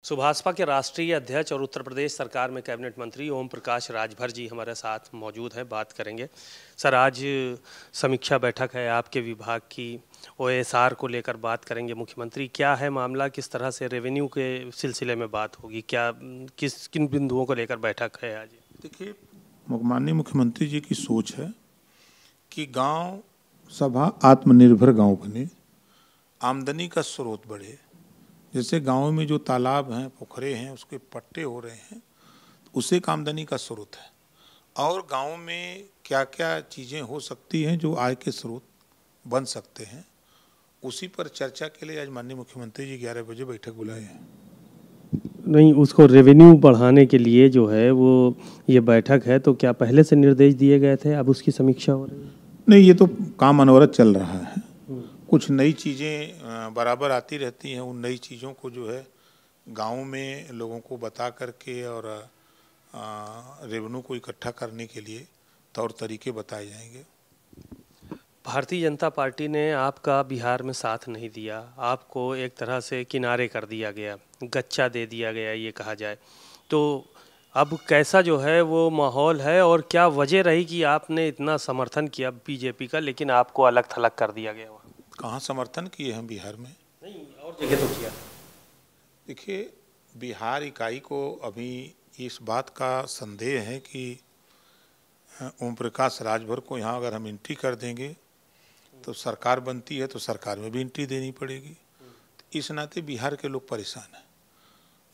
सुभाषपा के राष्ट्रीय अध्यक्ष और उत्तर प्रदेश सरकार में कैबिनेट मंत्री ओम प्रकाश राजभर जी हमारे साथ मौजूद हैं। बात करेंगे सर, आज समीक्षा बैठक है आपके विभाग की, ओएसआर को लेकर बात करेंगे। मुख्यमंत्री क्या है मामला, किस तरह से रेवेन्यू के सिलसिले में बात होगी, क्या किन बिंदुओं को लेकर बैठक है आज? देखिए, माननीय मुख्यमंत्री जी की सोच है कि गांव सभा आत्मनिर्भर गांव बने, आमदनी का स्रोत बढ़े। जैसे गांव में जो तालाब हैं, पोखरे हैं, उसके पट्टे हो रहे हैं, उसे एक आमदनी का स्रोत है। और गांव में क्या क्या चीज़ें हो सकती हैं जो आय के स्रोत बन सकते हैं, उसी पर चर्चा के लिए आज माननीय मुख्यमंत्री जी 11 बजे बैठक बुलाए हैं। नहीं, उसको रेवेन्यू बढ़ाने के लिए जो है वो ये बैठक है, तो क्या पहले से निर्देश दिए गए थे, अब उसकी समीक्षा हो रही है? नहीं, ये तो काम अनवरत चल रहा है। कुछ नई चीज़ें बराबर आती रहती हैं। उन नई चीज़ों को जो है गाँव में लोगों को बता करके और रेवेन्यू को इकट्ठा करने के लिए तौर तरीके बताए जाएंगे। भारतीय जनता पार्टी ने आपका बिहार में साथ नहीं दिया, आपको एक तरह से किनारे कर दिया गया, गच्चा दे दिया गया ये कहा जाए, तो अब कैसा जो है वो माहौल है और क्या वजह रही कि आपने इतना समर्थन किया बीजेपी का लेकिन आपको अलग थलग कर दिया गया? वहाँ कहाँ समर्थन किए हैं बिहार में? नहीं, और जगह तो किया। देखिए, बिहार इकाई को अभी इस बात का संदेह है कि ओम प्रकाश राजभर को यहाँ अगर हम एंट्री कर देंगे तो सरकार बनती है, तो सरकार में भी एंट्री देनी पड़ेगी। तो इस नाते बिहार के लोग परेशान हैं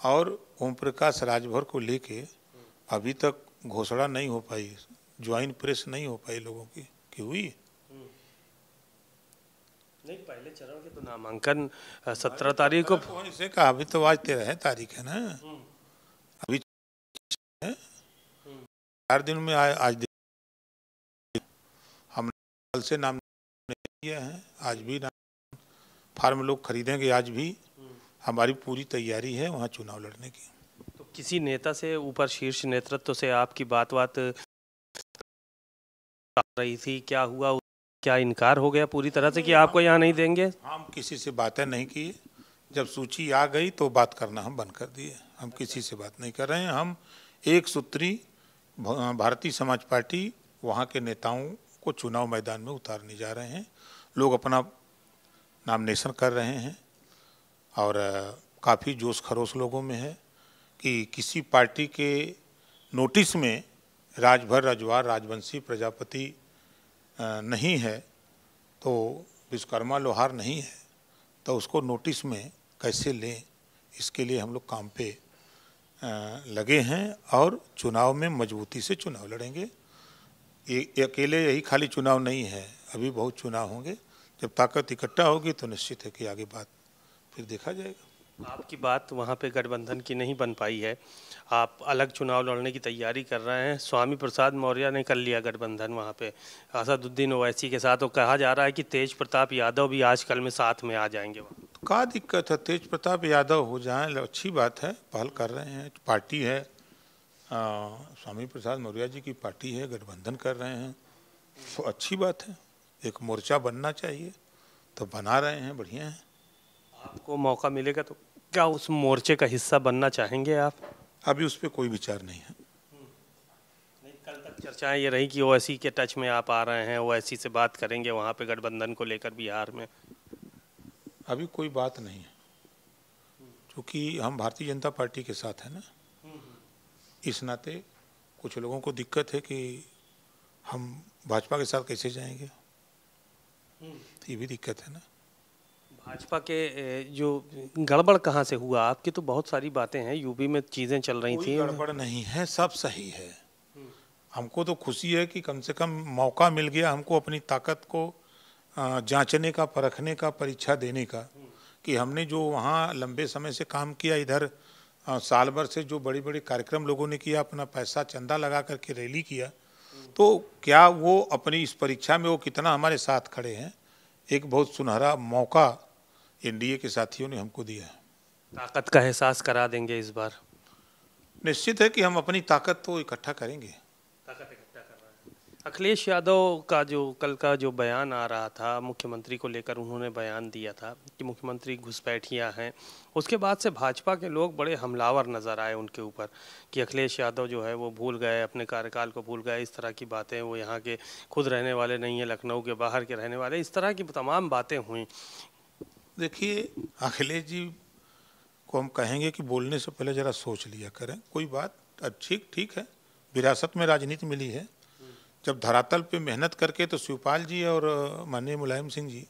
और ओम प्रकाश राजभर को लेके अभी तक घोषणा नहीं हो पाई, ज्वाइंट प्रेस नहीं हो पाई लोगों की कि हुई। नहीं, पहले चरण के तो नामांकन 17 तारीख को इसे कहा, अभी तो आज 13 तारीख है ना, अभी 4 दिन में आज हमने कल से नाम किया है, आज भी नाम फार्म लोग खरीदेंगे। आज भी हमारी पूरी तैयारी है वहाँ चुनाव लड़ने की। तो किसी नेता से ऊपर शीर्ष नेतृत्व से आपकी बात रही थी, क्या हुआ? क्या इनकार हो गया पूरी तरह से कि आपको यहाँ नहीं देंगे? हम किसी से बातें नहीं की। जब सूची आ गई तो बात करना हम बंद कर दिए। हम किसी से बात नहीं कर रहे हैं। हम एक सूत्री भारतीय समाज पार्टी वहाँ के नेताओं को चुनाव मैदान में उतारने जा रहे हैं। लोग अपना नॉमिनेशन कर रहे हैं और काफ़ी जोश खरोश लोगों में है कि किसी पार्टी के नोटिस में राजभर, रजवार, राजवंशी, प्रजापति नहीं है, तो विश्वकर्मा, लोहार नहीं है, तो उसको नोटिस में कैसे लें, इसके लिए हम लोग काम पे लगे हैं और चुनाव में मजबूती से चुनाव लड़ेंगे। ये अकेले यही खाली चुनाव नहीं है, अभी बहुत चुनाव होंगे। जब ताकत इकट्ठा होगी तो निश्चित है कि आगे बात फिर देखा जाएगा। आपकी बात वहाँ पे गठबंधन की नहीं बन पाई है, आप अलग चुनाव लड़ने की तैयारी कर रहे हैं। स्वामी प्रसाद मौर्य ने कर लिया गठबंधन वहाँ पे असदुद्दीन ओवैसी के साथ, और कहा जा रहा है कि तेज प्रताप यादव भी आजकल में साथ में आ जाएंगे। वहाँ तो क्या दिक्कत है, तेज प्रताप यादव हो जाए, अच्छी बात है, पहल कर रहे हैं, पार्टी है, स्वामी प्रसाद मौर्य जी की पार्टी है, गठबंधन कर रहे हैं, तो अच्छी बात है। एक मोर्चा बनना चाहिए तो बना रहे हैं, बढ़िया है। आपको मौका मिलेगा तो क्या उस मोर्चे का हिस्सा बनना चाहेंगे आप? अभी उस पर कोई विचार नहीं है। नहीं, कल तक चर्चाएं ये रही कि ओवैसी के टच में आप आ रहे हैं, ओवैसी से बात करेंगे वहाँ पे गठबंधन को लेकर बिहार में। अभी कोई बात नहीं है, क्योंकि हम भारतीय जनता पार्टी के साथ हैं ना, इस नाते कुछ लोगों को दिक्कत है कि हम भाजपा के साथ कैसे जाएंगे, तो ये भी दिक्कत है ना। भाजपा के जो गड़बड़ कहाँ से हुआ? आपकी तो बहुत सारी बातें हैं, यूपी में चीज़ें चल रही थी। गड़बड़ नहीं है, सब सही है। हमको तो खुशी है कि कम से कम मौका मिल गया हमको अपनी ताकत को जांचने का, परखने का, परीक्षा देने का, कि हमने जो वहाँ लंबे समय से काम किया, इधर साल भर से जो बड़ी बड़ी कार्यक्रम लोगों ने किया, अपना पैसा चंदा लगा करके रैली किया, तो क्या वो अपनी इस परीक्षा में वो कितना हमारे साथ खड़े हैं। एक बहुत सुनहरा मौका एनडीए के साथियों ने हमको दिया है। ताकत का एहसास करा देंगे इस बार? निश्चित है कि हम अपनी ताकत तो इकट्ठा करेंगे। ताकत इकट्ठा कर रहे हैं। अखिलेश यादव का जो कल का जो बयान आ रहा था, मुख्यमंत्री को लेकर उन्होंने बयान दिया था कि मुख्यमंत्री घुसपैठिया हैं। उसके बाद से भाजपा के लोग बड़े हमलावर नज़र आए उनके ऊपर कि अखिलेश यादव जो है वो भूल गए, अपने कार्यकाल को भूल गए, इस तरह की बातें, वो यहाँ के खुद रहने वाले नहीं हैं, लखनऊ के बाहर के रहने वाले, इस तरह की तमाम बातें हुई। देखिए, अखिलेश जी को हम कहेंगे कि बोलने से पहले ज़रा सोच लिया करें। कोई बात अच्छी ठीक है, विरासत में राजनीति मिली है। जब धरातल पे मेहनत करके, तो शिवपाल जी और माननीय मुलायम सिंह जी,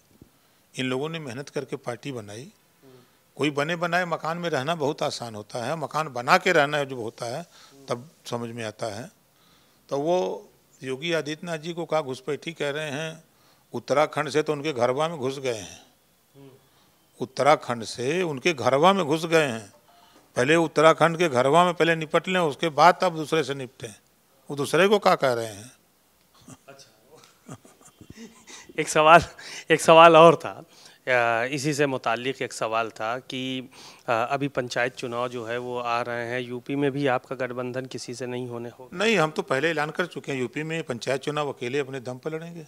इन लोगों ने मेहनत करके पार्टी बनाई। कोई बने बनाए मकान में रहना बहुत आसान होता है, मकान बना के रहना जो होता है तब समझ में आता है। तो वो योगी आदित्यनाथ जी को कहा घुसपैठी कह रहे हैं, उत्तराखंड से तो उनके घरवा में घुस गए हैं। उत्तराखंड से उनके घरवा में घुस गए हैं। पहले उत्तराखंड के घरवा में पहले निपट लें, उसके बाद तब दूसरे से निपटें। वो दूसरे को क्या कह रहे हैं? अच्छा। एक सवाल और था, इसी से मुताल्लिक एक सवाल था कि अभी पंचायत चुनाव जो है वो आ रहे हैं, यूपी में भी आपका गठबंधन किसी से नहीं होने हो? नहीं, हम तो पहले ऐलान कर चुके हैं, यूपी में पंचायत चुनाव अकेले अपने दम पर लड़ेंगे।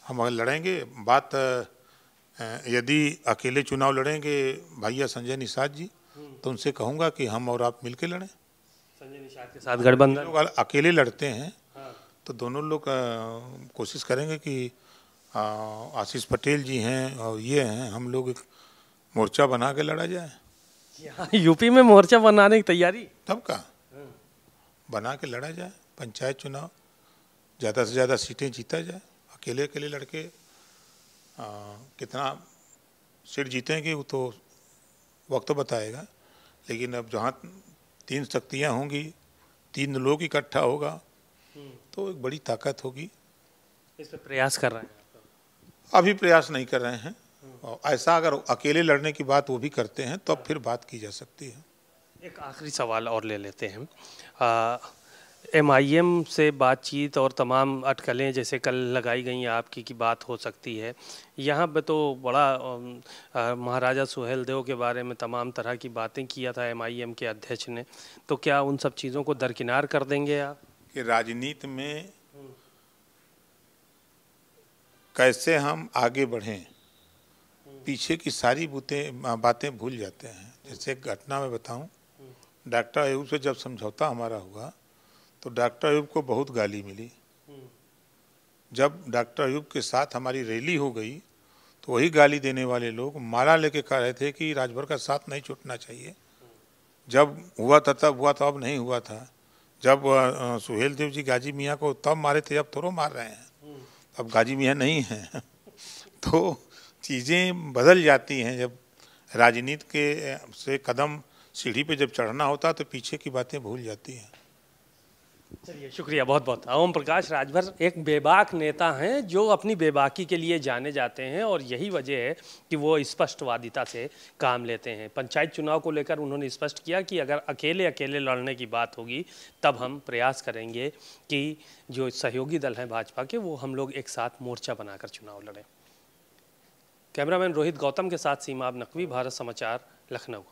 हम अगर लड़ेंगे, बात यदि अकेले चुनाव लड़ेंगे भैया संजय निषाद जी, तो उनसे कहूँगा कि हम और आप मिलके लड़ें। संजय निषाद के साथ गठबंधन? लोग अकेले लड़ते हैं तो दोनों लोग कोशिश करेंगे कि आशीष पटेल जी हैं और ये हैं, हम लोग एक मोर्चा बना के लड़ा जाए। यहाँ यूपी में मोर्चा बनाने की तैयारी? तब का बना के लड़ा जाए पंचायत चुनाव, ज़्यादा से ज़्यादा सीटें जीता जाए। अकेले अकेले लड़के कितना सीट जीतेंगे वो तो वक्त बताएगा, लेकिन अब जहाँ 3 शक्तियाँ होंगी, 3 लोग इकट्ठा होगा तो एक बड़ी ताकत होगी। इस पर प्रयास कर रहे हैं? अभी प्रयास नहीं कर रहे हैं, और ऐसा अगर अकेले लड़ने की बात वो भी करते हैं तो अब फिर बात की जा सकती है। एक आखिरी सवाल और ले लेते हैं। MIM से बातचीत और तमाम अटकलें जैसे कल लगाई गई आपकी की बात हो सकती है, यहाँ पे तो बड़ा महाराजा सुहेलदेव के बारे में तमाम तरह की बातें किया था MIM के अध्यक्ष ने, तो क्या उन सब चीज़ों को दरकिनार कर देंगे आप? कि राजनीति में कैसे हम आगे बढ़ें, पीछे की सारी बातें भूल जाते हैं। जैसे एक घटना मैं बताऊं, डॉक्टर अयूब से जब समझौता हमारा हुआ तो डॉक्टर अयूब को बहुत गाली मिली। जब डॉक्टर अयूब के साथ हमारी रैली हो गई तो वही गाली देने वाले लोग माला लेके कह रहे थे कि राजभर का साथ नहीं छूटना चाहिए। जब हुआ था तब हुआ था, अब नहीं हुआ था। जब सुहेलदेव जी गाजी मियाँ को तब मारे थे, अब थोड़ा मार रहे हैं, अब गाजी मियाँ नहीं हैं। तो चीज़ें बदल जाती हैं। जब राजनीति के से कदम सीढ़ी पे जब चढ़ना होता तो पीछे की बातें भूल जाती हैं। चलिए, शुक्रिया बहुत बहुत। ओम प्रकाश राजभर एक बेबाक नेता हैं जो अपनी बेबाकी के लिए जाने जाते हैं, और यही वजह है कि वो स्पष्टवादिता से काम लेते हैं। पंचायत चुनाव को लेकर उन्होंने स्पष्ट किया कि अगर अकेले अकेले लड़ने की बात होगी तब हम प्रयास करेंगे कि जो सहयोगी दल हैं भाजपा के, वो हम लोग एक साथ मोर्चा बनाकर चुनाव लड़ें। कैमरामैन रोहित गौतम के साथ सीमाब नकवी, भारत समाचार, लखनऊ।